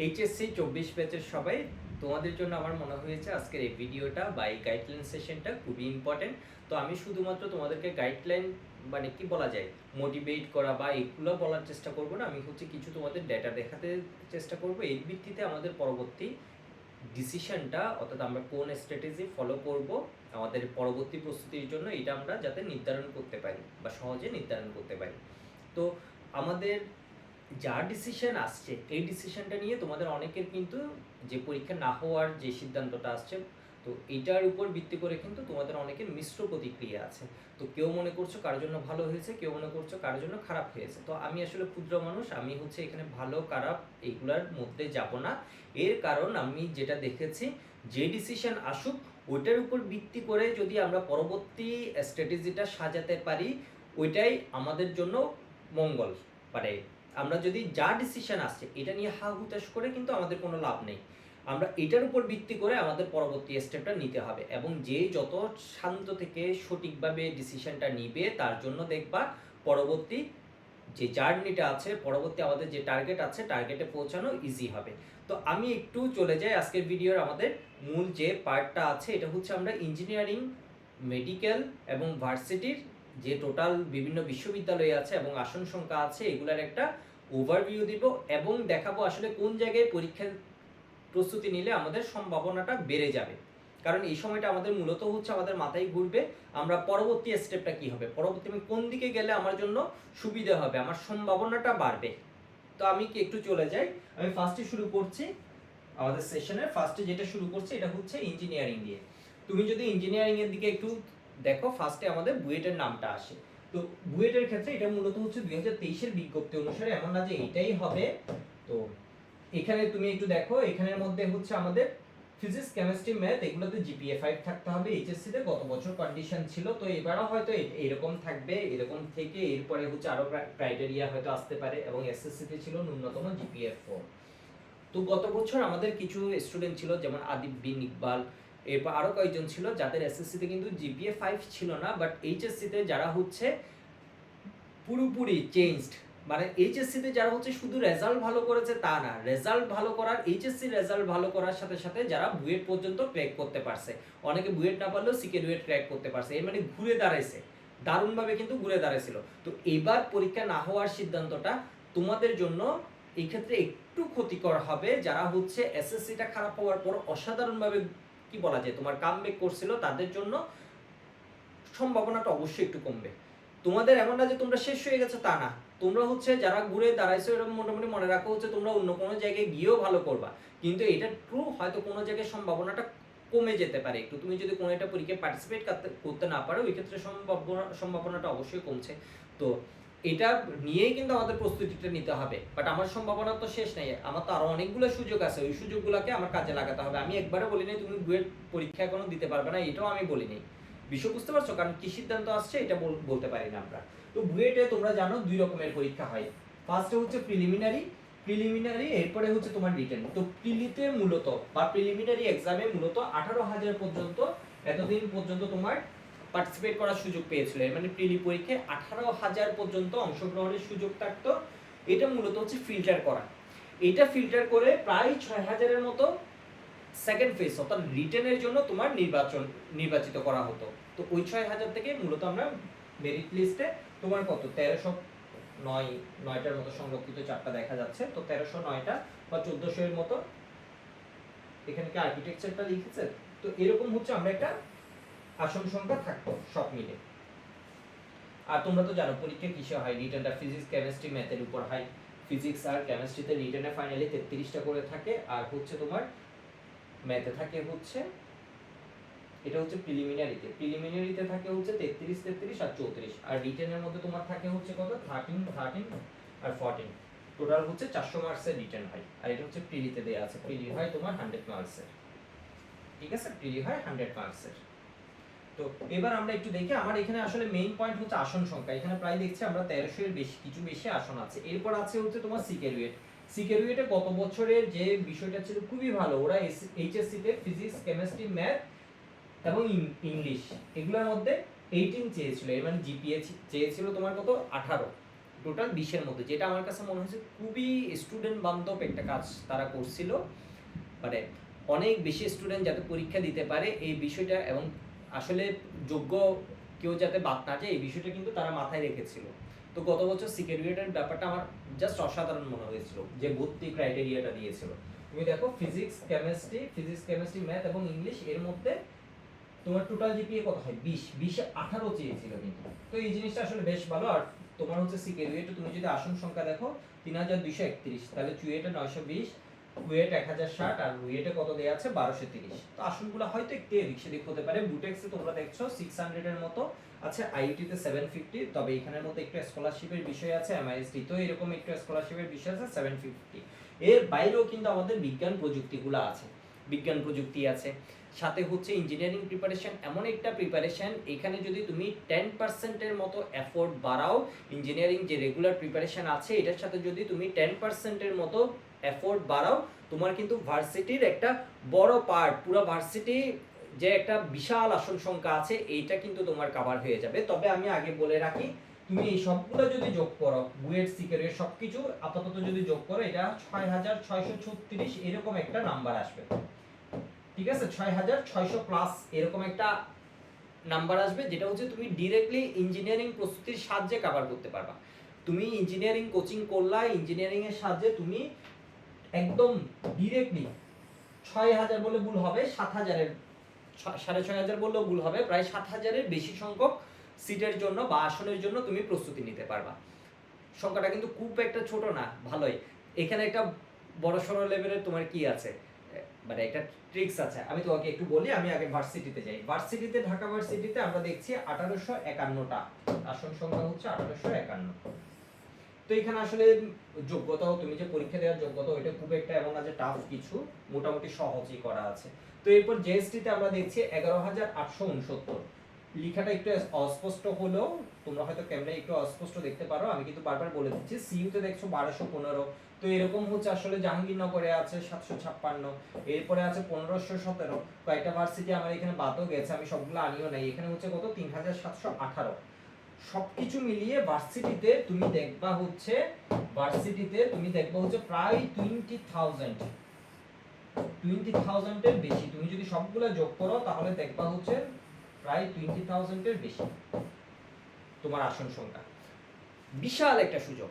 HSC 24 ব্যাচের সবাই, তোমাদের জন্য আমার মনে হয়েছে আজকের এই ভিডিওটা বা এই গাইডলাইন সেশনটা খুবই ইম্পর্টেন্ট। তো আমি শুধুমাত্র তোমাদেরকে গাইডলাইন মানে কি বলা যায় মোটিভেট করা বা এগুলো বলার চেষ্টা করব না, আমি কিছু তোমাদের ডেটা দেখাতে চেষ্টা করব। এর ভিত্তিতে আমাদের পরবর্তী ডিসিশনটা, অর্থাৎ আমরা কোন স্ট্র্যাটেজি ফলো করব আমাদের পরবর্তী প্রস্তুতির জন্য, এটা আমরা যাতে নির্ধারণ করতে পারি বা সহজে নির্ধারণ করতে পারি। তো আমাদের যা ডিসিশন আসছে এই ডিসিশনটা নিয়ে তোমাদের অনেকের কিন্তু যে পরীক্ষা না হওয়ার যে সিদ্ধান্তটা আসছে, তো এটার উপর ভিত্তি করে কিন্তু তোমাদের অনেকের মিশ্র প্রতিক্রিয়া আছে। তো কেউ মনে করছো কার জন্য ভালো হয়েছে, কেউ মনে করছো কার জন্য খারাপ হয়েছে। তো আমি আসলে ক্ষুদ্র মানুষ, আমি এখানে ভালো খারাপ এইগুলার মধ্যে যাব না। এর কারণ আমি যেটা দেখেছি, যে ডিসিশন আসুক ওইটার উপর ভিত্তি করে যদি আমরা পরবর্তী স্ট্র্যাটেজিটা সাজাতে পারি, ওইটাই আমাদের জন্য মঙ্গল। মানে আমরা যদি যা ডিসিশন আসছে এটা নিয়ে হা হুতাশ করে কিন্তু আমাদের কোনো লাভ নেই। আমরা এটার উপর ভিত্তি করে আমাদের পরবর্তী স্টেপটা নিতে হবে, এবং যে যত শান্ত থেকে সঠিকভাবে ডিসিশনটা নিবে তার জন্য দেখবা পরবর্তী যে জার্নিটা আছে, পরবর্তী আমাদের যে টার্গেট আছে টার্গেটে পৌঁছানো ইজি হবে। তো আমি একটু চলে যাই আজকের ভিডিওর আমাদের মূল যে পার্টটা আছে, এটা হচ্ছে আমরা ইঞ্জিনিয়ারিং, মেডিকেল এবং ভার্সিটির যে টোটাল বিভিন্ন বিশ্ববিদ্যালয় আছে এবং আসন সংখ্যা আছে এগুলার একটা ওভারভিউ দিব, এবং দেখাবো আসলে কোন জায়গায় পরীক্ষার প্রস্তুতি নিলে আমাদের সম্ভাবনাটা বেড়ে যাবে। কারণ এই সময়টা আমাদের মূলত হচ্ছে আমাদের মাথায় ঘুরবে আমরা পরবর্তী স্টেপটা কি হবে, পরবর্তী আমি কোন দিকে গেলে আমার জন্য সুবিধা হবে, আমার সম্ভাবনাটা বাড়বে। তো আমি কি একটু চলে যাই, আমি ফার্স্টে শুরু করছি আমাদের সেশনের ফার্স্টে যেটা শুরু করছি এটা হচ্ছে ইঞ্জিনিয়ারিং দিয়ে। তুমি যদি ইঞ্জিনিয়ারিং এর দিকে একটু দেখো, ফার্স্টে আমাদের বুয়েটের নামটা আসে। তো বুয়েটের ক্ষেত্রে এটা মূলত হচ্ছে 2023 বিজ্ঞপ্তি অনুসারে, এমন না যে এটাই হবে। তো এখানে তুমি একটু দেখো, এখানের মধ্যে হচ্ছে আমাদের ফিজিক্স, কেমিস্ট্রি, ম্যাথ এগুলোতে জিপিএ 5 থাকতে হবে। এইচএসসি তে গত বছর কন্ডিশন ছিল, তো এবারও হয়তো এরকম থাকবে। এরকম থেকে এরপরে হচ্ছে আরো ক্রাইটেরিয়া হয়তো আসতে পারে, এবং এসএসসি তে ছিল ন্যূনতম জিপিএ 4। তো গত বছর আমাদের কিছু স্টুডেন্ট ছিল যেমন আদিব বিন ইকবাল, এরপর আরো কয়েকজন ছিল যাদের এসএসসি তে কিন্তু জিপিএ 5 ছিল না, বাট এইচএসসি তে যারা হচ্ছে পুরোপুরি চেঞ্জড, মানে এইচএসসি তে যারা হচ্ছে শুধু রেজাল্ট ভালো করেছে তা না, রেজাল্ট ভালো করার এইচএসসি রেজাল্ট ভালো করার সাথে সাথে যারা বুয়েট পর্যন্ত ক্র্যাক করতে পারছে, অনেকে বুয়েট না পারলেও সিকে ডুয়েট ক্র্যাক করতে পারছে, এর মানে ঘুরে দাঁড়াইছে, দারুণভাবে কিন্তু ঘুরে দাঁড়াইছিল। তো এবার পরীক্ষা না হওয়ার সিদ্ধান্তটা তোমাদের জন্য এই ক্ষেত্রে একটু ক্ষতিকর হবে। যারা হচ্ছে এসএসসিটা খারাপ হওয়ার পর অসাধারণভাবে কি বলা যায় তোমার কামব্যাক করছিল, তাদের জন্য সম্ভাবনাটা অবশ্যই একটু কমবে। তোমাদের এমন না যে তোমরা শেষ হয়ে গেছে তা না, তোমরা হচ্ছে যারা ঘুরে দাঁড়াইছো এরকম মোটামুটি মনে রাখো হচ্ছে তোমরা অন্য কোনো জায়গায় গিয়েও ভালো করবা, কিন্তু এটা ট্রু হয়তো কোনো জায়গায় সম্ভাবনাটা কমে যেতে পারে একটু। তুমি যদি কোনো একটা পরীক্ষায় পার্টিসিপেট করতে না পারো, ওই ক্ষেত্রে সম্ভাবনাটা অবশ্যই কমছে। তো এটা নিয়েই কিন্তু আমাদের প্রস্তুতিটা নিতে হবে। বাট আমার সম্ভাবনা তো শেষ নেই, আমার তো আরো অনেকগুলো সুযোগ আছে, ওই সুযোগগুলোকে আমার কাজে লাগাতে হবে। আমি একবারে বলিনি তুমি বুয়েট পরীক্ষা এখনো দিতে পারবে না, এটাও আমি বলিনি। বিষয় বুঝতে পারছো? কারণ কি সিদ্ধান্ত আসছে এটা বলতে পারি না আমরা। তো বুয়েটে তোমরা জানো দুই রকমের পরীক্ষা হয়। ফার্স্টে হচ্ছে প্রিলিমিনারি, এরপরে হচ্ছে তোমার রিটেন। তো প্রিলিতে মূলত বা প্রিলিমিনারি এক্সামে মূলত 18,000 পর্যন্ত এতদিন পর্যন্ত তোমার পার্টিসিপেট করার সুযোগ পেয়েছিল, মানে প্রিলি পরীক্ষায় 18,000 পর্যন্ত অংশগ্রহণের সুযোগ থাকতো। এটা মূলত হচ্ছে ফিল্টার করা, এটা ফিল্টার করে প্রায় 6,000-এর মতো সেকেন্ড ফেজ অর্থাৎ রিটেনের জন্য তোমার নির্বাচিত করা হতো। তো ওই 6,000 থেকে মূলত আমরা মেরিট লিস্টে তোমার কত 1309টার মতো সংরক্ষিত চারটা দেখা যাচ্ছে, তো 1309টা বা 1400 এর মতো এখানে কি আর্কিটেকচারটা লিখেছে। তো এরকম হচ্ছে আমরা একটা আসন সংখ্যা থাকতো সব মিলে। আর তোমরা তো জানো পরীক্ষা কিসে হয়, রিটেনটা ফিজিক্স, কেমিস্ট্রি, ম্যাথের উপর হয়। ফিজিক্স আর কেমিস্ট্রিতে রিটেনে ফাইনালি 33টা করে থাকে, আর হচ্ছে তোমার ম্যাথে থাকে হচ্ছে, এটা হচ্ছে প্রিলিমিনারিতে থাকে হচ্ছে 33 আর 34, আর রিটেনের মধ্যে তোমার থাকে হচ্ছে কত 13 আর 14, টোটাল হচ্ছে 400 মার্কসের রিটেন হয়। আর এটা হচ্ছে প্রিলিতে দেয়া আছে, প্রিলি হয় তোমার 100 মার্কসের, ঠিক আছে, প্রিলি হয় 100 মার্কসের। তো এবার আমরা একটু দেখি, আমার এখানে আসলে মেইন পয়েন্ট হচ্ছে আসন সংখ্যা। এখানে প্রায় দেখছি আমরা 1300 এর বেশি, কিছু বেশি আসন আছে। এরপর আছে হচ্ছে তোমার সিকেরুয়েটে গত বছরের যে বিষয়টা ছিল খুবই ভালো, ওরা এইচএসসি তে ফিজিক্স, কেমিস্ট্রি, ম্যাথ এবং ইংলিশ এগুলোর মধ্যে 18 চেয়েছিল, এর মানে জিপিএ চেয়েছিল তোমার কত 18। টোটাল 20-এর মতো, যেটা আমার কাছে মনে হয়েছে খুবই স্টুডেন্ট বান্ধব একটা কাজ তারা করছিল। মানে অনেক বেশি স্টুডেন্ট যাতে পরীক্ষা দিতে পারে এই বিষয়টা, এবং আসলে যোগ্য কেউ যাতে বাদ না যায় এই বিষয়টা কিন্তু তারা মাথায় রেখেছিল। তো গত বছর সিকিউরিটির ব্যাপারটা আমার জাস্ট অসাধারণ মনে হয়েছিল, যে ভর্তি ক্রাইটেরিয়াটা দিয়েছিল। তুমি দেখো ফিজিক্স কেমিস্ট্রি ম্যাথ এবং ইংলিশ, এর মধ্যে তোমার টোটাল জিপিএ কত হয় 20 18 চেয়েছিল কিন্তু। তো এই জিনিসটা আসলে বেশ ভালো। আর তোমার হচ্ছে সিকিউরিটি তুমি যদি আসন সংখ্যা দেখো 3231, তাহলে চুয়েটে 920, কুয়েট 1060, আর রুয়েটে কত দেয়া আছে 1230। তো আসনগুলো হয়তো একটু এদিক সেদিক হতে পারে। বুটেক্সে তোমরা দেখছো 600 এর মতো আছে, আইইউটিতে 750, তবে এখানের মধ্যে একটু স্কলারশিপের বিষয় আছে, এমআইএসটি তো এরকম একটু স্কলারশিপের বিষয় আছে 750। এর বাইরেও কিন্তু আমাদের বিজ্ঞান প্রযুক্তিগুলো আছে, বিজ্ঞান প্রযুক্তি আছে, সাথে হচ্ছে ইঞ্জিনিয়ারিং প্রিপারেশন, এমন একটা প্রিপারেশন এখানে যদি তুমি 10%-এর মতো এফোর্ট বাড়াও, ইঞ্জিনিয়ারিং যে রেগুলার প্রিপারেশন আছে এটার সাথে যদি তুমি 10%-এর মতো এফোর্ট বাড়াও, তোমার কিন্তু ভার্সিটির একটা বড় পার্ট, পুরো ভার্সিটি যে একটা বিশাল আসন সংখ্যা আছে এইটা কিন্তু তোমার কভার হয়ে যাবে। তবে আমি আগে বলে রাখি, তুমি এই সবগুলো যদি যোগ করো, বুয়েট সিকিউরিটি সবকিছু আপাতত যদি যোগ করো, এটা 6636 এরকম একটা নাম্বার আসবে। ঠিক আছে, 6600 প্লাস এরকম একটা নাম্বার আসবে, যেটা হচ্ছে তুমি ডিরেক্টলি ইঞ্জিনিয়ারিং প্রস্তুতির সাহায্যে কভার করতে পারবা। তুমি ইঞ্জিনিয়ারিং কোচিং করলা, ইঞ্জিনিয়ারিং এর সাহায্যে তুমি একদম ডিরেক্টলি 6000 বলে ভুল হবে, 7000-এর 6500 বললেও ভুল হবে, প্রায় 7000-এর বেশি সংখ্যক সিটের জন্য বা আসনের জন্য তুমি প্রস্তুতি নিতে পারবা। সংখ্যাটা কিন্তু খুব একটা ছোট না, ভালোই। এখানে একটা বড় সড়ো লেভেলের তোমার কি আছে, মানে একটা ট্রিক্স আছে, আমি তোমাকে একটু বলি। আমি আগে ভার্সিটিতে যাই। ভার্সিটিতে, ঢাকা ভার্সিটিতে আমরা দেখছি 1851টা আসন সংখ্যা হচ্ছে 1851। তো এখানে আসলে যোগ্যতাও, তুমি যে পরীক্ষা দেওয়ার যোগ্যতা, ওইটা খুব একটা এমন না যে টাফ কিছু, মোটামুটি সহজই করা আছে। তো এরপর জেএসটিতে আমরা দেখছি 11869। লেখাটা একটু অস্পষ্ট হলেও তোমরা হয়তো ক্যামেরায় একটু অস্পষ্ট দেখতে পারো, আমি কিন্তু বারবার বলে দিচ্ছি। সিইউতে দেখছো 1215। তো এরকম হচ্ছে আসলে জাহাঙ্গীরনগরে আছে 756, এরপরে আছে 1517। কয়েকটা ভার্সিটি আমার এখানে বাদও গেছে, আমি সবগুলো আনিও নাই। এখানে হচ্ছে কত 3718। সবকিছু মিলিয়ে ভার্সিটিতে তুমি দেখবা হচ্ছে প্রায় 20,000 এর বেশি। তুমি যদি সবগুলো যোগ করো তাহলে দেখবা হচ্ছে প্রায় 20,000 এর বেশি তোমার আসন সংখ্যা। বিশাল একটা সুযোগ।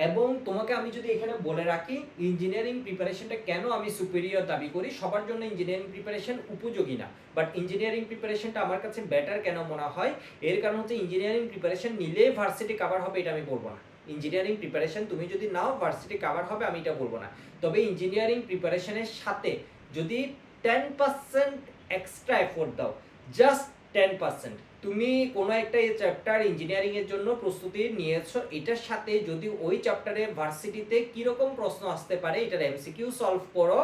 এবং তোমাকে আমি যদি এখানে বলে রাখি, ইঞ্জিনিয়ারিং প্রিপারেশনটা কেন আমি সুপিরিয়র দাবি করি, সবার জন্য ইঞ্জিনিয়ারিং প্রিপারেশন উপযোগী না, বাট ইঞ্জিনিয়ারিং প্রিপারেশনটা আমার কাছে বেটার কেন মনে হয়, এর কারণ হচ্ছে ইঞ্জিনিয়ারিং প্রিপারেশন নিলে ভার্সিটি কভার হবে এটা আমি বলবো না। ইঞ্জিনিয়ারিং প্রিপারেশন তুমি যদি নাও ভার্সিটি কভার হবে আমি এটা বলবো না। তবে ইঞ্জিনিয়ারিং প্রিপারেশনের সাথে যদি 10% এক্সট্রা এফোর্ট দাও, জাস্ট 10%, তুমি কোনো একটা চ্যাপ্টার ইঞ্জিনিয়ারিং এর জন্য প্রস্তুতি নিয়েছো, এটার সাথে যদি ওই চ্যাপ্টারে ভার্সিটিতে কি রকম প্রশ্ন আসতে পারে এটার এমসিকিউ সলভ করো,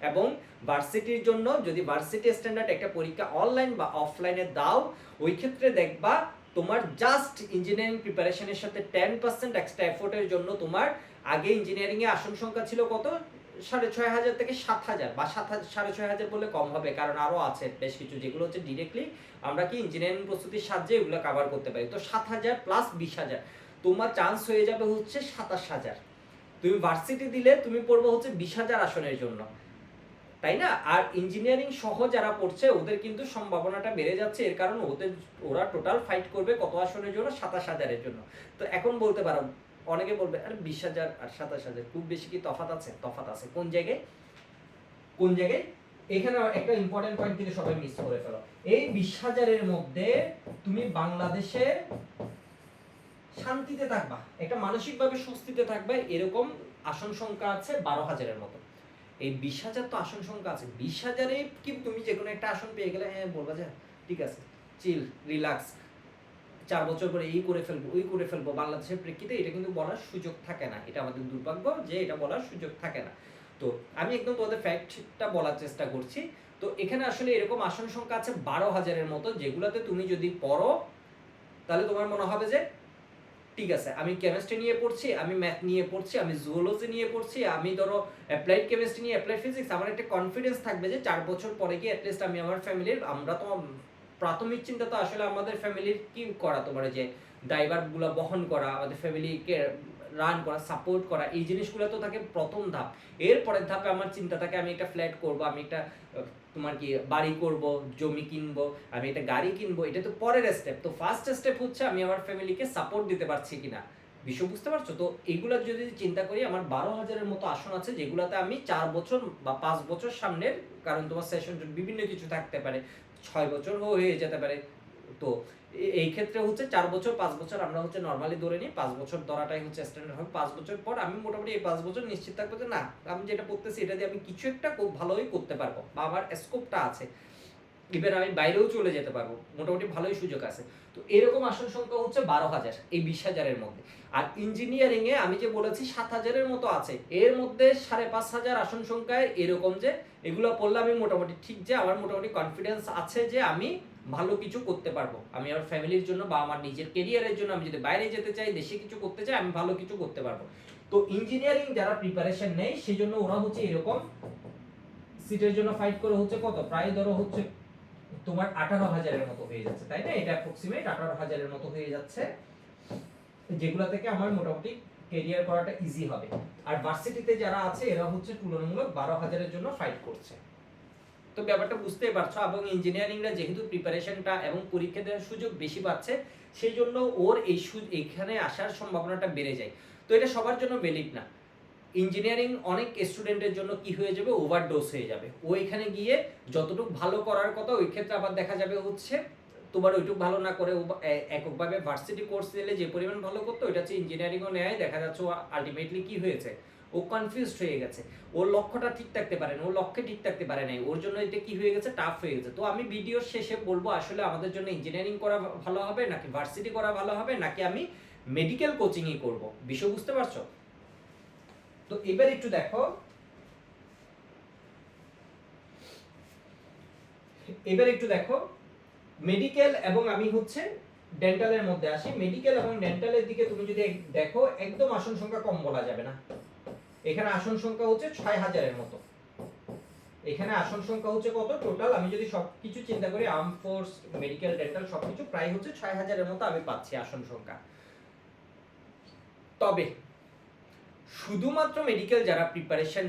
এবং ভার্সিটির জন্য যদি ভার্সিটি স্ট্যান্ডার্ড একটা পরীক্ষা অনলাইন বা অফলাইনে দাও, ওই ক্ষেত্রে দেখবা তোমার জাস্ট ইঞ্জিনিয়ারিং প্রিপারেশনের সাথে 10% এক্সট্রা এফোর্টের জন্য তোমার আগে ইঞ্জিনিয়ারিং এ আসন সংখ্যা ছিল কত 6500 থেকে 7000, বা 6500 বলে কম হবে, কারণ আরো আছে বেশ কিছু যেগুলো হচ্ছে ডিরেক্টলি আমরা কি ইঞ্জিনিয়ারিং প্রস্তুতির সাহায্যে এগুলো কভার করতে পারি। তো 7000 প্লাস 20000 তোমার চান্স হয়ে যাবে হচ্ছে 27000। তুমি ভার্সিটি দিলে তুমি পড়বে হচ্ছে 20000 আসনের জন্য, তাই না? আর ইঞ্জিনিয়ারিং সহ যারা পড়ছে ওদের কিন্তু সম্ভাবনাটা বেড়ে যাচ্ছে, এর কারণ ওরা টোটাল ফাইট করবে কত আসনের জন্য 27000-এর জন্য। তো এখন বলতে পারো, অনেকে বলবে আরে 20000 আর 27000 খুব বেশি কি তফাৎ আছে? তফাৎ আছে। কোন জায়গায়? এখানে একটা ইম্পর্টেন্ট পয়েন্ট কিন্তু সবাই মিস করে ফেলো। এই 20000-এর মধ্যে তুমি বাংলাদেশে শান্তিতে থাকবা, একটা মানসিকভাবে স্বস্তিতে থাকবে, এরকম আসন সংখ্যা আছে 12000-এর মতো। এই 20000 তো আসন সংখ্যা আছে, 20000-এ কি তুমি যে কোনো একটা আসন পেয়ে গেলে হ্যাঁ বলবা যে ঠিক আছে চিল রিল্যাক্স 4 বছর পরে এই করে ফেলবো ওই করে ফেলবো, বাংলাদেশের প্রেক্ষিতে এটা কিন্তু বলার সুযোগ থাকে না। এটা আমাদের দুর্ভাগ্য যে এটা বলার সুযোগ থাকে না। তো আমি একদম তোমাদের ফ্যাক্টটা বলার চেষ্টা করছি। তো এখানে আসলে এরকম আসন সংখ্যা আছে 12000-এর মতো, যেগুলোতে তুমি যদি পড়ো তাহলে তোমার মনে হবে যে ঠিক আছে আমি কেমিস্ট্রি নিয়ে পড়ছি, আমি ম্যাথ নিয়ে পড়ছি, আমি জুওলজি নিয়ে পড়ছি, আমি ধরো অ্যাপ্লাইড কেমিস্ট্রি নিয়ে অ্যাপ্লাইড ফিজিক্স, আমার একটা কনফিডেন্স থাকবে যে 4 বছর পরে গিয়ে অ্যাটলিস্ট আমি আমার ফ্যামিলির, আমরা তো প্রাথমিক চিন্তা তো আসলে আমাদের ফ্যামিলির কি করা, তোমার যে দায়ভারগুলো বহন করা, আমাদের ফ্যামিলিকে রান করা, সাপোর্ট করা, এই জিনিসগুলো তো থাকে প্রথম ধাপ। এর পরের ধাপে আমার চিন্তা থাকে আমি একটা ফ্ল্যাট করব, আমি একটা তোমার কি বাড়ি করব, জমি কিনবো, আমি একটা গাড়ি কিনবো, এটা তো পরের স্টেপ। তো ফার্স্ট স্টেপ হচ্ছে আমি আমার ফ্যামিলিকে সাপোর্ট দিতে পারছি কিনা, বিষয় বুঝতে পারছো? তো এগুলো যদি চিন্তা করি, আমার 12,000-এর মতো আসন আছে যেগুলোতে আমি 4 বছর বা 5 বছর সামনের, কারণ তোমার সেশন বিভিন্ন কিছু থাকতে পারে, 6 বছরও হয়ে যেতে পারে। তো এই ক্ষেত্রে হচ্ছে 4 বছর 5 বছর আমরা হচ্ছে নরমালি ধরে নিই, 5 বছর ধরাটাই হচ্ছে স্ট্যান্ডার্ড হবে। 5 বছর পর আমি মোটামুটি এই 5 বছর নিশ্চিত থাকবো যে না, আমি যেটা করতেছি এটা দিয়ে আমি কিছু একটা খুব ভালোই করতে পারবো, বা আমার স্কোপটা আছে, ইভেন আমি বাইরেও চলে যেতে পারবো, মোটামুটি ভালোই সুযোগ আছে। তো এরকম আসন সংখ্যা হচ্ছে 12,000 এই 20,000-এর মধ্যে। আর ইঞ্জিনিয়ারিং এ আমি যে বলেছি 7,000-এর মতো আছে, এর মধ্যে 5,500 আসন সংখ্যায় এরকম যে এগুলো পড়লে আমি মোটামুটি ঠিক, যে আমার মোটামুটি কনফিডেন্স আছে যে আমি ভালো কিছু করতে পারবো, আমি আমার ফ্যামিলির জন্য বা আমার নিজের কেরিয়ারের জন্য, আমি যদি বাইরে যেতে চাই, দেশে কিছু করতে চাই, আমি ভালো কিছু করতে পারবো। তো ইঞ্জিনিয়ারিং যারা প্রিপারেশন নেয় সেই জন্য ওরা হচ্ছে এরকম সিটের জন্য ফাইট করে হচ্ছে কত, প্রায় ধরো হচ্ছে তোমার 18,000-এর মতো হয়ে যাচ্ছে, তাই না? এটা অ্যাপ্রক্সিমেট 18,000-এর মতো হয়ে যাচ্ছে, যেগুলো থেকে আমার মোটামুটি ক্যারিয়ার করাটা ইজি হবে। আর ভার্সিটিতে যারা আছে এরা হচ্ছে তুলনামূলক 12,000-এর জন্য ফাইট করছে। তো ব্যাপারটা বুঝতেই পারছো। এবং ইঞ্জিনিয়ারিংরা যেহেতু প্রিপারেশনটা এবং পরীক্ষা দেওয়ার সুযোগ বেশি পাচ্ছে, সেই জন্য ওর এখানে আসার সম্ভাবনাটা বেড়ে যায়। তো এটা সবার জন্য ভ্যালিড না। ইঞ্জিনিয়ারিং অনেক স্টুডেন্টের জন্য কি হয়ে যাবে, ওভারডোজ হয়ে যাবে। ও এখানে গিয়ে যতটুকু ভালো করার কথা, ওই ক্ষেত্রে আবার দেখা যাবে হচ্ছে তোমার ওইটুকু ভালো না করে এককভাবে ভার্সিটি কোর্স নিলে যে পরিমাণ ভালো করতো, ওইটা হচ্ছে ইঞ্জিনিয়ারিংও নেয়, দেখা যাচ্ছে ও আলটিমেটলি কি হয়েছে, ও কনফিউজড হয়ে গেছে, ওর লক্ষ্যটা ঠিক থাকতে পারে না, ওর লক্ষ্যে ঠিক থাকতে পারে নাই, ওর জন্য এটা কি হয়ে গেছে, টাফ হয়ে গেছে। তো আমি ভিডিওর শেষে বলবো আসলে আমাদের জন্য ইঞ্জিনিয়ারিং করা ভালো হবে নাকি ভার্সিটি করা ভালো হবে, নাকি আমি মেডিকেল কোচিংই করব, বিষয় বুঝতে পারছো? তো এবার একটু দেখো, মেডিকেল এবং আমি হচ্ছে ডেন্টালের মধ্যে আসি। মেডিকেল এবং ডেন্টালের দিকে তুমি যদি দেখো, একদম আসন সংখ্যা কম বলা যাবে না। এখানে আসন সংখ্যা হচ্ছে 6,000-এর মতো। এখানে আসন সংখ্যা হচ্ছে কত টোটাল, আমি যদি সবকিছু চিন্তা করি, আর্ম ফোর্স, মেডিকেল, ডেন্টাল সবকিছু প্রায় হচ্ছে 6,000-এর মতো আমি পাচ্ছি আসন সংখ্যা। তবে শুধুমাত্র মেডিকেল যারা প্রিপারেশন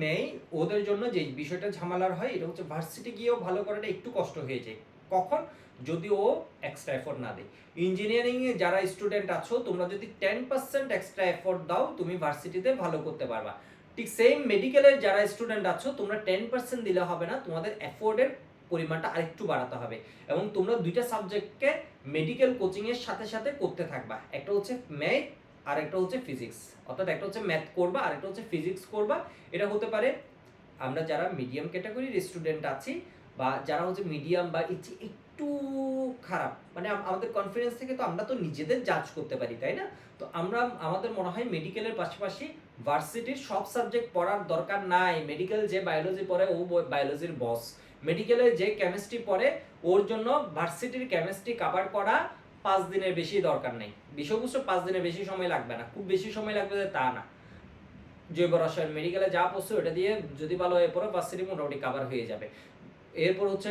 নেই ওদের জন্য যে বিষয়টা ঝামেলার হয়, এটা হচ্ছে ভার্সিটি গিয়েও ভালো করাটা একটু কষ্ট হয়ে যায়। কখন? যদি ও এক্সট্রা এফোর্ট না দেয়। ইঞ্জিনিয়ারিং এ যারা স্টুডেন্ট আছো, তোমরা যদি 10% এক্সট্রা এফোর্ট দাও, তুমি ভার্সিটিতে ভালো করতে পারবা। ঠিক সেম মেডিকেলের যারা স্টুডেন্ট আছো, তোমরা 10% দিলে হবে না, তোমাদের এফোর্টের পরিমাণটা আরেকটু বাড়াতে হবে। এবং তোমরা দুইটা সাবজেক্টকে মেডিকেল কোচিং এর সাথে সাথে করতে থাকবা। একটা হচ্ছে ম্যাথ আর একটা হচ্ছে ফিজিক্স, অর্থাৎ একটা হচ্ছে ম্যাথ করবা আর একটা হচ্ছে ফিজিক্স করবা। এটা হতে পারে আমরা যারা মিডিয়াম ক্যাটাগরির স্টুডেন্ট আছি, বা যারা হচ্ছে মিডিয়াম বা একটু খারাপ, মানে আমাদের কনফিডেন্স থেকে তো আমরা তো নিজেদের জাজ করতে পারি, তাই না? তো আমরা, আমাদের মনে হয় মেডিকেলের পাশাপাশি ভার্সিটির সব সাবজেক্ট পড়ার দরকার নাই। মেডিকেল যে বায়োলজি পড়ে ও বায়োলজির বস, মেডিকেলে যে কেমিস্ট্রি পড়ে ওর জন্য ভার্সিটির কেমিস্ট্রি কভার করা 5 দিনের বেশি দরকার নেই। বিষয়বস্তু 5 দিনের বেশি সময় লাগবে না, খুব বেশি সময় লাগবে তা না। জৈব রসায়ন মেডিকেলে যা পড়ছো ওটা দিয়ে যদি ভালো হয়ে পড়ো, ভার্সিটি মোটামুটি কভার হয়ে যাবে। এরপর হচ্ছে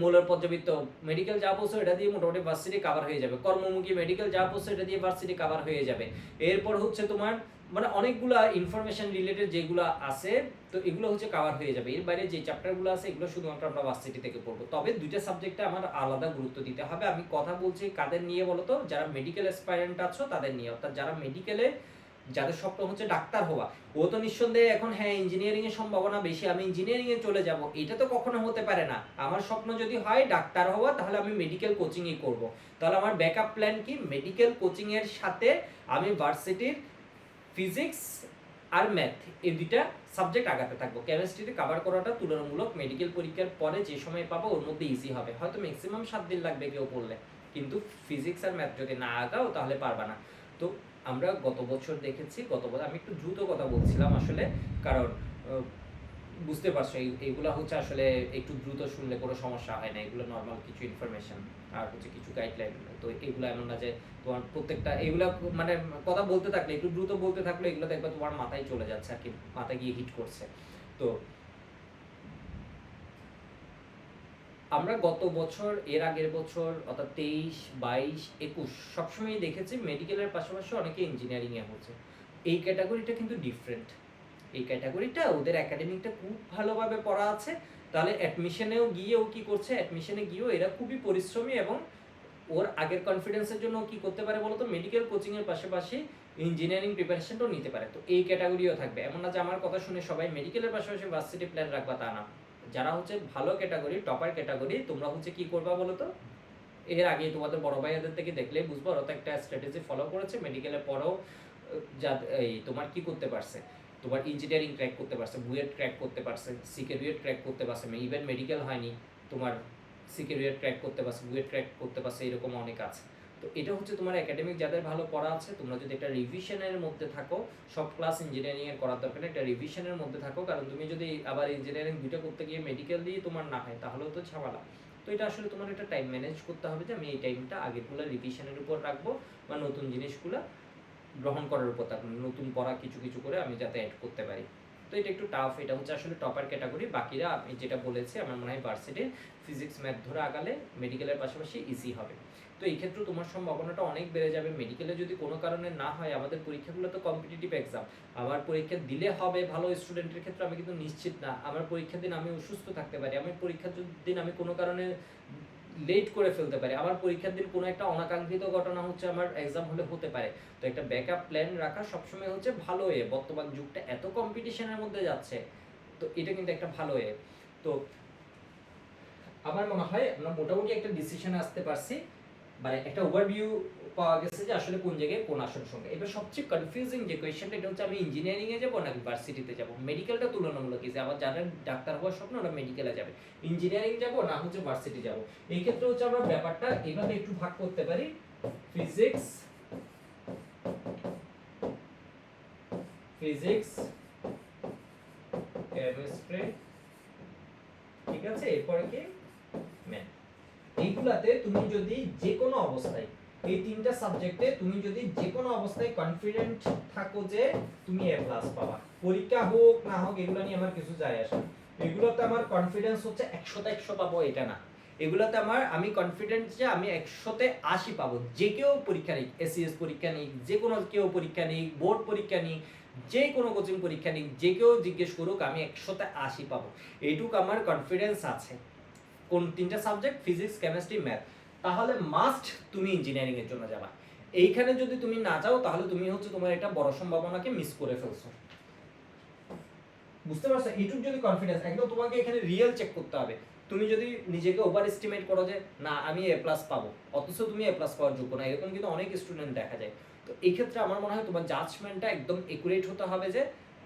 মূলের পর্যাবৃত্ত মেডিকেল যা পড়ছো এটা দিয়ে মোটামুটি ভার্সিটি কভার হয়ে যাবে। কর্মমুখী মেডিকেল যা পড়ছো এটা দিয়ে ভার্সিটি কভার হয়ে যাবে। এরপর হচ্ছে তোমার মানে অনেকগুলা ইনফরমেশন রিলেটেড যেগুলো আছে, তো এগুলো হচ্ছে কভার হয়ে যাবে। এর বাইরে যে চ্যাপ্টারগুলো আছে এগুলো শুধুমাত্র আমরা ভার্সিটি থেকে পড়বো। তবে দুইটা সাবজেক্টে আমার আলাদা গুরুত্ব দিতে হবে। আমি কথা বলছি কাদের নিয়ে বলো তো, যারা মেডিকেল অ্যাসপাইরেন্ট আছো তাদের নিয়ে, অর্থাৎ যারা মেডিকেলে, যাদের স্বপ্ন হচ্ছে ডাক্তার হওয়া। ও তো নিঃসন্দেহে এখন হ্যাঁ ইঞ্জিনিয়ারিং এর সম্ভাবনা বেশি, আমি ইঞ্জিনিয়ারিং এ চলে যাব, এটা তো কখনো হতে পারে না। আমার স্বপ্ন যদি হয় ডাক্তার হওয়া, তাহলে আমি মেডিকেল কোচিং ই করব। তাহলে আমার ব্যাকআপ প্ল্যান কি, মেডিকেল কোচিং এর সাথে আমি ভার্সিটির ফিজিক্স আর ম্যাথ এই দুইটা সাবজেক্ট আগাতে থাকবো। কেমিস্ট্রিতে কভার করাটা তুলনামূলক মেডিকেল পরীক্ষার পরে যে সময় পাবো ওর মধ্যে ইজি হবে, হয়তো ম্যাক্সিমাম 7 দিন লাগবে কেউ পড়লে, কিন্তু ফিজিক্স আর ম্যাথ যদি না আগাও তাহলে পারবা না। তো আমরা গত বছর দেখেছি, গত বছর আমি একটু দ্রুত কথা বলছিলাম আসলে, কারণ বুঝতে পারছো এইগুলা হচ্ছে আসলে একটু দ্রুত শুনলে কোনো সমস্যা হয় না, এগুলো নর্মাল কিছু ইনফরমেশন আর হচ্ছে কিছু গাইডলাইন। তো এগুলো এমন না যে তোমার প্রত্যেকটা এগুলা মানে কথা বলতে থাকলে, একটু দ্রুত বলতে থাকলে এগুলো দেখবে তোমার মাথায় চলে যাচ্ছে আর কি, মাথায় গিয়ে হিট করছে। তো আমরা গত বছর, এর আগের বছর অর্থাৎ 23, 22, 21 সবসময় দেখেছি মেডিকেলের পাশাপাশি অনেকে ইঞ্জিনিয়ারিংয়ে হচ্ছে। এই ক্যাটাগরিটা কিন্তু ডিফারেন্ট। এই ক্যাটাগরিটা ওদের একাডেমিকটা খুব ভালোভাবে পড়া আছে, তাহলে অ্যাডমিশনেও গিয়েও কি করছে, অ্যাডমিশনে গিয়েও এরা খুবই পরিশ্রমী এবং ওর আগের কনফিডেন্সের জন্য কি করতে পারে বলতো, মেডিকেল কোচিংয়ের পাশাপাশি ইঞ্জিনিয়ারিং প্রিপারেশনটাও নিতে পারে। তো এই ক্যাটাগরিও থাকবে, এমন না যে আমার কথা শুনে সবাই মেডিকেলের পাশাপাশি ভার্সিটি প্ল্যান রাখবা, তা না। যারা হচ্ছে ভালো ক্যাটাগরি, টপার ক্যাটাগরি, তোমরা হচ্ছে কি করবা বলো তো, এর আগে তোমাদের বড় ভাইয়াদের থেকে দেখলেই বুঝবো ওরা তো একটা স্ট্র্যাটেজি ফলো করেছে, মেডিকেলের পরেও যা এই তোমার কি করতে পারছে, তোমার ইঞ্জিনিয়ারিং ক্র্যাক করতে পারছে, বুয়েট ক্র্যাক করতে পারছে, সিকেরুয়েট ক্র্যাক করতে পারছে, ইভেন মেডিকেল হয়নি তোমার সিকেরুয়েট ক্র্যাক করতে পারছে, বুয়েট ক্র্যাক করতে পারছে, এরকম অনেক আছে। তো এটা হচ্ছে তোমার একাডেমিক যাদের ভালো পড়া আছে, তোমরা যদি একটা রিভিশনের মধ্যে থাকো, সব ক্লাস ইঞ্জিনিয়ারিং এর করার দরকার নেই, একটা রিভিশনের মধ্যে থাকো, কারণ তুমি যদি আবার ইঞ্জিনিয়ারিং দুটো করতে গিয়ে মেডিকেল দিয়ে তোমার না হয় তাহলেও তো ঝামেলা। তো এটা আসলে তোমার একটা টাইম ম্যানেজ করতে হবে যে আমি এই টাইমটা আগেরগুলো রিভিশনের উপর রাখবো বা নতুন জিনিসগুলো গ্রহণ করার উপর থাকবে, নতুন পড়া কিছু কিছু করে আমি যাতে অ্যাড করতে পারি। তো এটা একটু টাফ, এটা হচ্ছে আসলে টপার ক্যাটাগরি। বাকিরা আমি যেটা বলেছি আমার মনে হয় ভার্সিটির ফিজিক্স ম্যাথ ধরে আগালে মেডিকেলের পাশাপাশি ইজি হবে। তো এই ক্ষেত্রে তোমার সম্ভাবনাটা অনেক বেড়ে যাবে। মেডিকেলে যদি কোনো কারণে না হয়, আমাদের পরীক্ষাগুলো তো কম্পিটিটিভ এক্সাম, আমার পরীক্ষা দিলে হবে ভালো স্টুডেন্টের ক্ষেত্রে আমি কিন্তু নিশ্চিত না। আমার পরীক্ষার দিন আমি অসুস্থ থাকতে পারি, আমার পরীক্ষার দিন আমি কোনো কারণে লেট করে ফেলতে পারি, আমার পরীক্ষার দিন কোনো একটা অনাকাঙ্ক্ষিত ঘটনা হচ্ছে আমার এক্সাম হলে হতে পারে। তো একটা ব্যাকআপ প্ল্যান রাখা সবসময় হচ্ছে ভালো এ, বর্তমান যুগটা এত কম্পিটিশনের মধ্যে যাচ্ছে, তো এটা কিন্তু একটা ভালো এ। তো আমার মনে হয় আমরা মোটামুটি একটা ডিসিশনে আসতে পারছি, মানে একটা ওভারভিউ পাওয়া গেছে যে আসলে কোন জায়গায় কোন আসন সঙ্গে। এবার সবচেয়ে কনফিউজিং যে কোয়েশ্চেনটা, এটা হচ্ছে আমি ইঞ্জিনিয়ারিং এ যাবো নাকি ভার্সিটিতে যাবো। মেডিকেলটা তুলনামূলক ইজি, আমার যারা ডাক্তার হওয়ার স্বপ্ন ওরা মেডিকেলে যাবে, ইঞ্জিনিয়ারিং যাবো না হচ্ছে ভার্সিটি যাবো। এই ক্ষেত্রে হচ্ছে আমরা ব্যাপারটা এইভাবে একটু ভাগ করতে পারি, ফিজিক্স, কেমিস্ট্রি, ঠিক আছে, এরপরে কি ম্যাথ। এইগুলাতে তুমি যদি যে কোনো অবস্থায়, এই তিনটা সাবজেক্টে তুমি যদি যে কোনো অবস্থায় কনফিডেন্ট থাকো যে তুমি এ প্লাস পাবা, পরীক্ষা হোক না হোক এগুলো নিয়ে আমার কিছু যায় আসে না। এগুলোতে আমার কনফিডেন্স হচ্ছে 100তে 100 পাবো এটা না, এগুলোতে আমি কনফিডেন্ট যে আমি 100তে 80 পাবো। যে কেউ পরীক্ষা নিক, এসিএস পরীক্ষা নিক, যে কোনো কেউ পরীক্ষা নিক, বোর্ড পরীক্ষা নিক, যে কোনো কোচিং পরীক্ষা নিক, যে কেউ জিজ্ঞেস করুক, আমি 100তে 80 পাবো, এইটুকু আমার কনফিডেন্স আছে। কোন তিনটা সাবজেক্ট, ফিজিক্স, কেমিস্ট্রি, ম্যাথ, তাহলে মাস্ট তুমি ইঞ্জিনিয়ারিং এর জন্য যাবা। এইখানে যদি তুমি না যাও তাহলে তুমি হচ্ছে তোমার একটা বড় সম্ভাবনাকে মিস করে ফেলছো। বুঝতে পারছো? এইটুকু যদি কনফিডেন্স, একদম তোমাকে এখানে রিয়েল চেক করতে হবে। তুমি যদি নিজেকে ওভার এস্টিমেট করো যে না আমি এ প্লাস পাবো, অথচ তুমি এ প্লাস পাওয়ার যোগ্য না, এরকম কিন্তু অনেক স্টুডেন্ট দেখা যায়। তো এই ক্ষেত্রে আমার মনে হয় তোমার জাজমেন্টটা একদম একুরেট হতে হবে, যে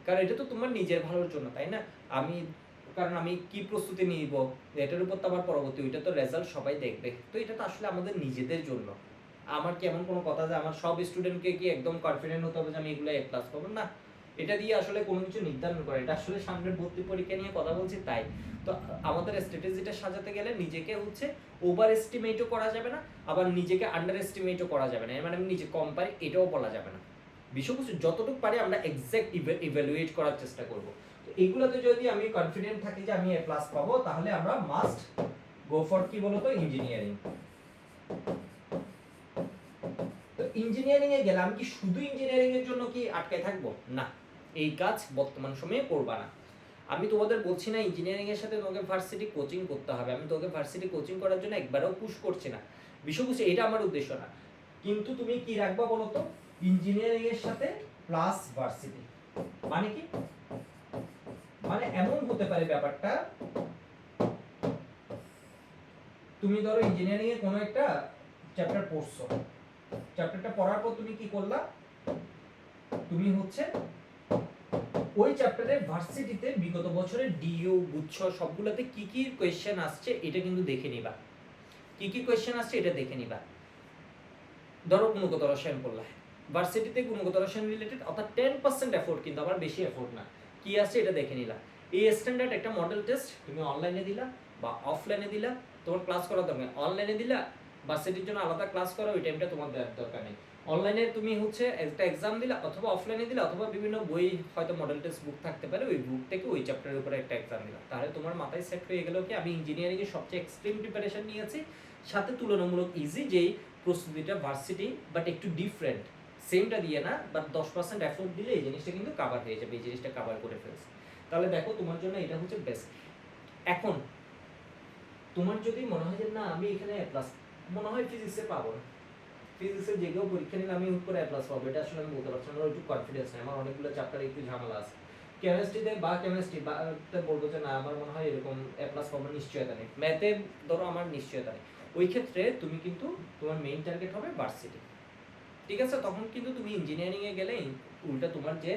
কারণ এটা তো তোমার নিজের ভালোর জন্য, তাই না? আমি কারণ আমি কি প্রস্তুতি নিব এটার উপর তো আমার পরবর্তী ওইটা তো রেজাল্ট সবাই দেখবে, তো এটা তো আসলে আমাদের নিজেদের জন্য। আমার কি এমন কোনো কথা যে আমার সব স্টুডেন্টকে কি একদম কনফিডেন্ট হতে হবে যে আমি এগুলো এ প্লাস পাবো না, এটা দিয়ে আসলে কোনো কিছু নির্ধারণ করে, এটা আসলে সামনের ভর্তি পরীক্ষা নিয়ে কথা বলছি তাই। তো আমাদের স্ট্র্যাটেজিটা সাজাতে গেলে নিজেকে হচ্ছে ওভার এস্টিমেটও করা যাবে না, আবার নিজেকে আন্ডার এস্টিমেটও করা যাবে না, মানে আমি নিজে কম পারি এটাও বলা যাবে না। বিষয়বস্তু যতটুকু পারি আমরা এক্সাক্ট ইভ্যালুয়েট করার চেষ্টা করব। তো এইগুলোতে যদি আমি কনফিডেন্ট থাকি যে আমি এ প্লাস পাবো, তাহলে আমরা মাস্ট গো ফর কি বলতো, ইঞ্জিনিয়ারিং। তো ইঞ্জিনিয়ারিং এ গেলে আমি কি শুধু ইঞ্জিনিয়ারিং এর জন্য কি আটকে থাকবো? না, এই কাজ বর্তমান সময়ে করবা না। আমি তোমাদের বলছি না ইঞ্জিনিয়ারিং এর সাথে তোমাকে ভার্সিটি কোচিং করতে হবে, আমি তোমাকে ভার্সিটি কোচিং করার জন্য একবারও পুশ করছি না, বিষয়বস্তু এটা আমার উদ্দেশ্য না। কিন্তু তুমি কি রাখবা বলো তো, ইঞ্জিনিয়ারিং এর সাথে প্লাস ভার্সিটি। মানে কি, মানে এমন হতে পারে ব্যাপারটা, তুমি ধরো ইঞ্জিনিয়ারিং এর কোনো একটা চ্যাপ্টার পড়ছো, চ্যাপ্টারটা পড়ার পর তুমি কি করলা, তুমি হচ্ছে ওই চ্যাপ্টারের ভার্সিটিতে বিগত বছরের ডিইউ গুচ্ছ সবগুলোতে কি কি কোয়েশ্চেন আসছে এটা কিন্তু দেখে নিবা, কি কি কোয়েশ্চেন আসছে এটা দেখে নিবা। ধরো গুণগত রসায়ন পড়লা, ভার্সিটিতে গুণগত রসায়ন রিলেটেড অর্থাৎ 10% এফোর্ট, কিন্তু আবার বেশি এফোর্ট না, কি আসছে এটা দেখে নিলা। এই স্ট্যান্ডার্ড একটা মডেল টেস্ট তুমি অনলাইনে দিলা বা অফলাইনে দিলা, তোমার ক্লাস করার দরকার, অনলাইনে দিলা ভার্সিটির জন্য আলাদা ক্লাস করো, ওই টাইমটা তোমার দেওয়ার দরকার নেই। অনলাইনে তুমি হচ্ছে একটা এক্সাম দিলা অথবা অফলাইনে দিলা অথবা বিভিন্ন বই হয়তো মডেল টেস্ট বুক থাকতে পারে, ওই বুক থেকে ওই চ্যাপ্টারের উপরে একটা এক্সাম দিলা, তাহলে তোমার মাথায় সেট হয়ে গেল কি আমি ইঞ্জিনিয়ারিং এর সবচেয়ে এক্সট্রিম প্রিপারেশন নিয়েছি, সাথে তুলনামূলক ইজি যেই প্রস্তুতিটা ভার্সিটি বাট একটু ডিফারেন্ট, সেমটা দিয়ে না বাট 10% এফোর্ট দিলে এই জিনিসটা কিন্তু কাভার হয়ে যাবে, এই জিনিসটা কাভার করে ফেলছে। তাহলে দেখো তোমার জন্য এটা হচ্ছে বেস্ট। এখন তোমার যদি মনে হয় যে না আমি এখানে এ প্লাস মনে হয় ফিজিক্সে পাবো না, ফিজিক্সের যে কেউ পরীক্ষা নিলে আমি উপরে এ প্লাস পাবো, এটা আসলে আমি বলতে পারছি না, আমার একটু কনফিডেন্স নেই, আমার অনেকগুলো চ্যাপ্টারে একটু ঝামেলা আছে। কেমিস্ট্রিতে বা কেমিস্ট্রি বা বলবো যে না আমার মনে হয় এরকম এ প্লাস পাবো নিশ্চয়তা নেই, ম্যাথে ধরো আমার নিশ্চয়তা নেই, ওই ক্ষেত্রে তুমি কিন্তু তোমার মেইন টার্গেট হবে ভার্সিটি, ঠিক আছে? তখন কিন্তু তুমি ইঞ্জিনিয়ারিং এ গেলে উল্টা তোমার যে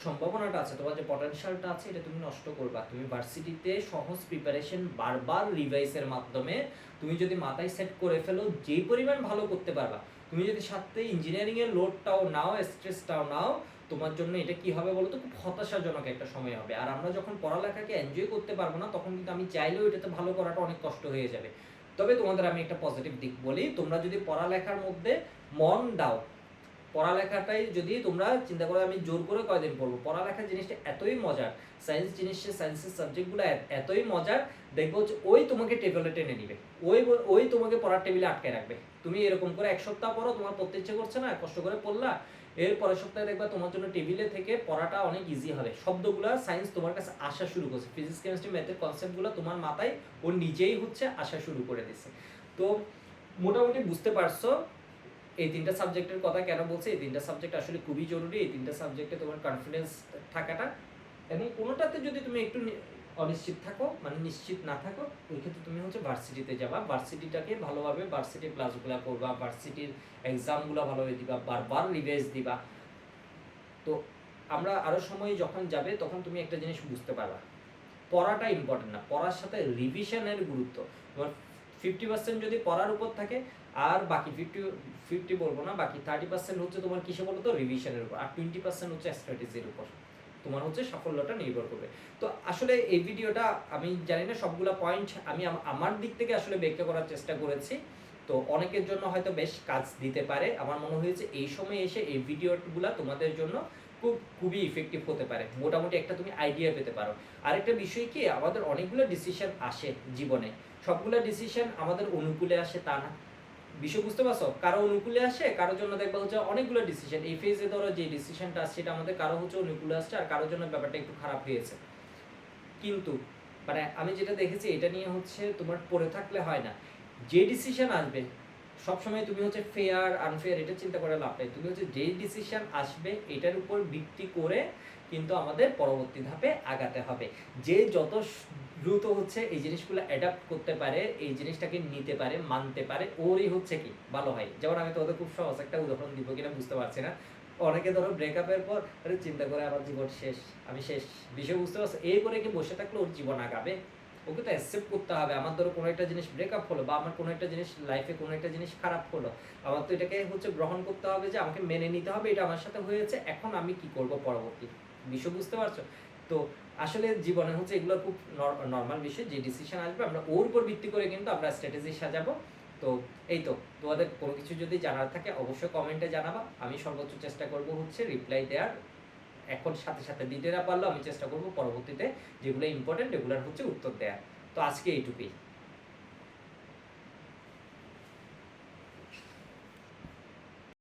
সম্ভাবনাটা আছে, তোমার যে পটেনশিয়ালটা আছে এটা তুমি নষ্ট করবা। তুমি ভার্সিটিতে সহজ প্রিপারেশন বারবার রিভাইসের মাধ্যমে তুমি যদি মাথায় সেট করে ফেলো যে পরিমাণ ভালো করতে পারবা, তুমি যদি সাথে ইঞ্জিনিয়ারিং এর লোডটাও নাও স্ট্রেসটাও নাও, তোমার জন্য এটা কি হবে বলো তো, খুব হতাশাজনক একটা সময় হবে। আর আমরা যখন পড়ালেখাকে এনজয় করতে পারবো না তখন কিন্তু আমি চাইলেও এটাতে ভালো করাটা অনেক কষ্ট হয়ে যাবে। তবে তোমাদের আমি একটা পজিটিভ দিক বলি, তোমরা যদি পড়ালেখার মধ্যে মন দাও, পড়ালেখাটাই যদি তোমরা চিন্তা করো আমি জোর করে কয়দিন পড়বো, পড়ালেখা জিনিসটা এতই মজার, সায়েন্স জিনিসটা সায়েন্সের সাবজেক্টগুলো এতই মজার, দেখবো যে ওই তোমাকে টেবিলে টেনে নিবে, ওই ওই তোমাকে পড়ার টেবিলে আটকে রাখবে। তুমি এরকম করে এক সপ্তাহ পড়ো, তোমার পড়তে ইচ্ছে করছে না, কষ্ট করে পড়লা, এর পরের সপ্তাহে দেখবা তোমার জন্য টেবিলে থেকে পড়াটা অনেক ইজি হবে, শব্দগুলো সায়েন্স তোমার কাছে আসা শুরু করছে, ফিজিক্স কেমিস্ট্রি ম্যাথের কনসেপ্টগুলো তোমার মাথায় ও নিজেই হচ্ছে আসা শুরু করে দিচ্ছে। তো মোটামুটি বুঝতে পারছো এই তিনটা সাবজেক্টের কথা কেন বলছি, এই তিনটা সাবজেক্ট আসলে খুবই জরুরি, এই তিনটা সাবজেক্টে তোমার কনফিডেন্স থাকাটা, এবং কোনোটাতে যদি তুমি একটু অনিশ্চিত থাকো মানে নিশ্চিত না থাকো, ওই ক্ষেত্রে তুমি হচ্ছে ভার্সিটিতে যাবা, ভার্সিটিটাকে ভালোভাবে ভার্সিটির ক্লাসগুলো করবা, ভার্সিটির এক্সামগুলো ভালোভাবে দিবা, বারবার রিভাইজ দিবা। তো আমরা আরো সময় যখন যাবে তখন তুমি একটা জিনিস বুঝতে পারবা, পড়াটা ইম্পর্টেন্ট না, পড়ার সাথে রিভিশনের গুরুত্ব। তোমার 50% যদি পড়ার উপর থাকে, আর বাকি 50 বলবো না, বাকি 30% হচ্ছে তোমার কিসে বলো তো, রিভিশনের উপর, আর 20% হচ্ছে স্ট্র্যাটেজির উপর তোমার হচ্ছে সাফল্যটা নির্ভর করবে। তো আসলে এই ভিডিওটা আমি জানি না সবগুলা পয়েন্ট আমি আমার দিক থেকে আসলে ব্যাখ্যা করার চেষ্টা করেছি, তো অনেকের জন্য হয়তো বেশ কাজ দিতে পারে। আমার মনে হয়েছে এই সময় এসে এই ভিডিওগুলো তোমাদের জন্য খুবই ইফেক্টিভ হতে পারে, মোটামুটি একটা তুমি আইডিয়া পেতে পারো। আরেকটা বিষয় কি, আমাদের অনেকগুলো ডিসিশন আসে জীবনে, সবগুলো ডিসিশন আমাদের অনুকূলে আসে তা না, বিষয় বুঝতে পারছো? কারো অনুকূলে আসে, কারোর জন্য দেখবা হচ্ছে অনেকগুলো ডিসিশন, এই ফেজে ধরো যে ডিসিশনটা আসছে সেটা আমাদের কারো হচ্ছে অনুকূলে আসছে আর কারোর জন্য ব্যাপারটা একটু খারাপ হয়েছে। কিন্তু মানে আমি যেটা দেখেছি এটা নিয়ে হচ্ছে তোমার পড়ে থাকলে হয় না, যে ডিসিশন আসবে সবসময় তুমি হচ্ছে ফেয়ার আনফেয়ার এটা চিন্তা করে লাভ নেই, তুমি হচ্ছে যেই ডিসিশন আসবে এটার উপর ভিত্তি করে কিন্তু আমাদের পরবর্তী ধাপে আগাতে হবে। যে যত দ্রুত হচ্ছে এই জিনিসগুলো অ্যাডাপ্ট করতে পারে, এই জিনিসটাকে নিতে পারে, মানতে পারে, ওরই হচ্ছে কি ভালো হয়। যেমন আমি তোমাদের খুব সহজ একটা উদাহরণ দিব কিনা বুঝতে পারছি না, অনেকে ধরো ব্রেকআপের পর চিন্তা করে আমার জীবন শেষ, আমি শেষ, বিষয় বুঝতে পারছো? এই করে কি বসে থাকলে ওর জীবন আগাবে? ওকে তো অ্যাকসেপ্ট করতে হবে, আমার ধরো কোনো একটা জিনিস ব্রেকআপ হলো বা আমার কোনো একটা জিনিস লাইফে কোনো একটা জিনিস খারাপ হলো, আমার তো এটাকে হচ্ছে গ্রহণ করতে হবে, যে আমাকে মেনে নিতে হবে এটা আমার সাথে হয়েছে, এখন আমি কি করব পরবর্তী, বিষয় বুঝতে পারছো? তো আসলে জীবনে হচ্ছে এগুলো খুব নর্মাল বিষয়, যে ডিসিশন আসবে আমরা ওর উপর ভিত্তি করে কিন্তু আমরা স্ট্র্যাটেজি সাজাবো। তো এই তো, তোমাদের কোনো কিছু যদি জানার থাকে অবশ্যই কমেন্টে জানাবা, আমি সর্বোচ্চ চেষ্টা করব হচ্ছে রিপ্লাই দেওয়ার, এখন সাথে সাথে দিতে না পারলেও আমি চেষ্টা করব পরবর্তীতে যেগুলো ইম্পর্টেন্ট এগুলোর হচ্ছে উত্তর দেওয়ার। তো আজকে এইটুকুই।